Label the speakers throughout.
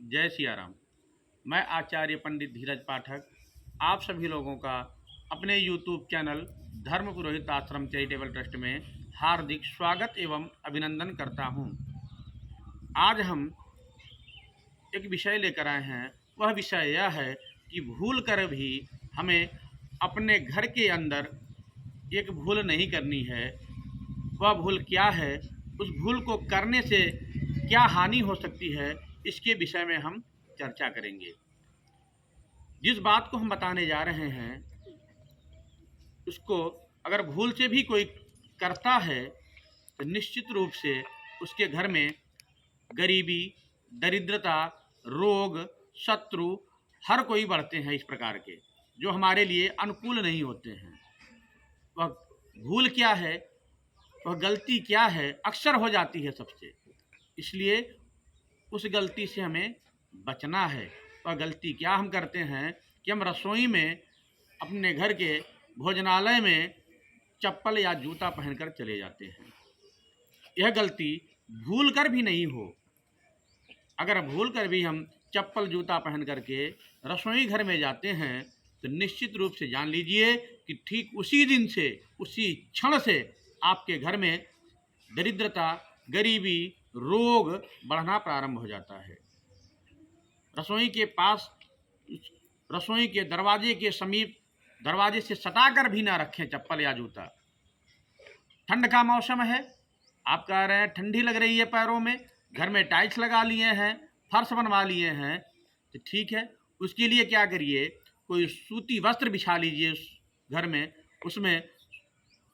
Speaker 1: जय सिया राम। मैं आचार्य पंडित धीरज पाठक आप सभी लोगों का अपने YouTube चैनल धर्म पुरोहित आश्रम चैरिटेबल ट्रस्ट में हार्दिक स्वागत एवं अभिनंदन करता हूं। आज हम एक विषय लेकर आए हैं। वह विषय यह है कि भूल कर भी हमें अपने घर के अंदर एक भूल नहीं करनी है। वह भूल क्या है, उस भूल को करने से क्या हानि हो सकती है, इसके विषय में हम चर्चा करेंगे। जिस बात को हम बताने जा रहे हैं उसको अगर भूल से भी कोई करता है तो निश्चित रूप से उसके घर में गरीबी, दरिद्रता, रोग, शत्रु हर कोई बढ़ते हैं इस प्रकार के, जो हमारे लिए अनुकूल नहीं होते हैं। वह भूल क्या है, वह गलती क्या है, अक्सर हो जाती है सबसे, इसलिए उस गलती से हमें बचना है। वह गलती क्या हम करते हैं कि हम रसोई में अपने घर के भोजनालय में चप्पल या जूता पहनकर चले जाते हैं। यह गलती भूल कर भी नहीं हो। अगर भूल कर भी हम चप्पल जूता पहन करके रसोई घर में जाते हैं तो निश्चित रूप से जान लीजिए कि ठीक उसी दिन से, उसी क्षण से आपके घर में दरिद्रता, गरीबी, रोग बढ़ना प्रारंभ हो जाता है। रसोई के पास, रसोई के दरवाजे के समीप, दरवाजे से सटाकर भी ना रखें चप्पल या जूता। ठंड का मौसम है, आप कह रहे हैं ठंडी लग रही है पैरों में, घर में टाइल्स लगा लिए हैं, फर्श बनवा लिए हैं, तो ठीक है, उसके लिए क्या करिए, कोई सूती वस्त्र बिछा लीजिए उस घर में, उसमें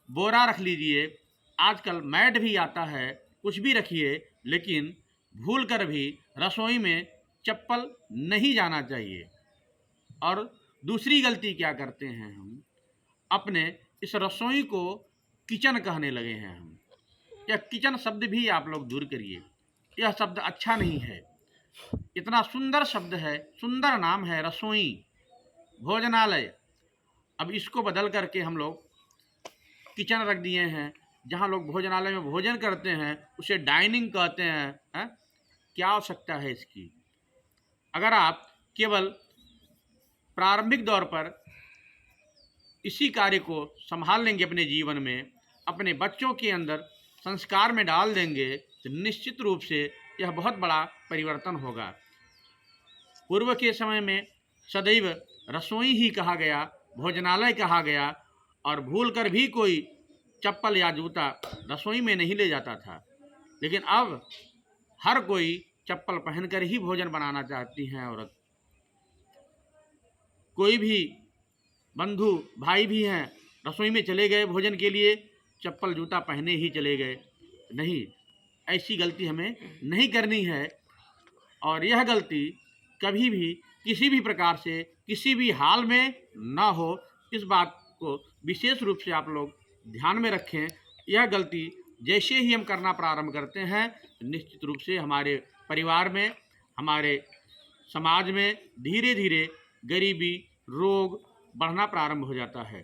Speaker 1: बोरा रख लीजिए। आजकल मैट भी आता है, कुछ भी रखिए, लेकिन भूल कर भी रसोई में चप्पल नहीं जाना चाहिए। और दूसरी गलती क्या करते हैं हम, अपने इस रसोई को किचन कहने लगे हैं हम। यह किचन शब्द भी आप लोग दूर करिए, यह शब्द अच्छा नहीं है। इतना सुंदर शब्द है, सुंदर नाम है रसोई, भोजनालय। अब इसको बदल करके हम लोग किचन रख दिए हैं। जहाँ लोग भोजनालय में भोजन करते हैं उसे डाइनिंग कहते हैं। क्या आवश्यकता है इसकी? अगर आप केवल प्रारंभिक दौर पर इसी कार्य को संभाल लेंगे अपने जीवन में, अपने बच्चों के अंदर संस्कार में डाल देंगे, तो निश्चित रूप से यह बहुत बड़ा परिवर्तन होगा। पूर्व के समय में सदैव रसोई ही कहा गया, भोजनालय कहा गया, और भूल कर भी कोई चप्पल या जूता रसोई में नहीं ले जाता था। लेकिन अब हर कोई चप्पल पहनकर ही भोजन बनाना चाहती हैं औरत। कोई भी बंधु भाई भी हैं, रसोई में चले गए भोजन के लिए, चप्पल जूता पहने ही चले गए। नहीं, ऐसी गलती हमें नहीं करनी है। और यह गलती कभी भी किसी भी प्रकार से, किसी भी हाल में ना हो, इस बात को विशेष रूप से आप लोग ध्यान में रखें। यह गलती जैसे ही हम करना प्रारंभ करते हैं, निश्चित रूप से हमारे परिवार में, हमारे समाज में धीरे धीरे गरीबी, रोग बढ़ना प्रारंभ हो जाता है।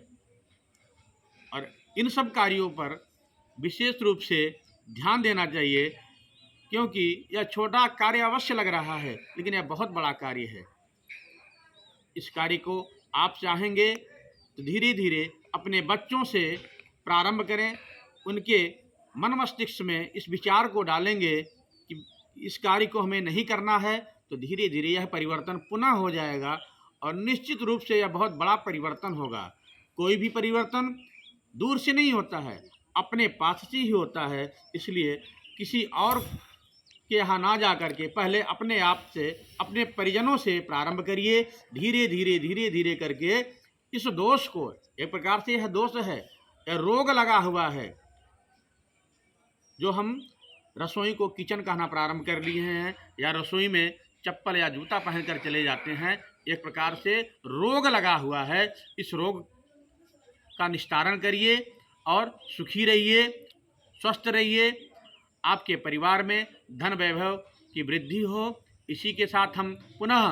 Speaker 1: और इन सब कार्यों पर विशेष रूप से ध्यान देना चाहिए, क्योंकि यह छोटा कार्य अवश्य लग रहा है, लेकिन यह बहुत बड़ा कार्य है। इस कार्य को आप चाहेंगे तो धीरे धीरे अपने बच्चों से प्रारंभ करें। उनके मन मस्तिष्क में इस विचार को डालेंगे कि इस कार्य को हमें नहीं करना है, तो धीरे धीरे यह परिवर्तन पुनः हो जाएगा। और निश्चित रूप से यह बहुत बड़ा परिवर्तन होगा। कोई भी परिवर्तन दूर से नहीं होता है, अपने पास से ही होता है। इसलिए किसी और के यहाँ ना जा कर के पहले अपने आप से, अपने परिजनों से प्रारंभ करिए। धीरे धीरे धीरे धीरे करके इस दोष को, एक प्रकार से यह दोष है, यह रोग लगा हुआ है, जो हम रसोई को किचन कहना प्रारंभ कर लिए हैं, या रसोई में चप्पल या जूता पहनकर चले जाते हैं, एक प्रकार से रोग लगा हुआ है। इस रोग का निस्तारण करिए और सुखी रहिए, स्वस्थ रहिए। आपके परिवार में धन वैभव की वृद्धि हो। इसी के साथ हम पुनः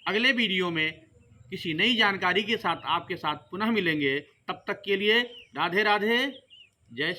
Speaker 1: अगले वीडियो में किसी नई जानकारी के साथ आपके साथ पुनः मिलेंगे। तब तक के लिए राधे राधे, जय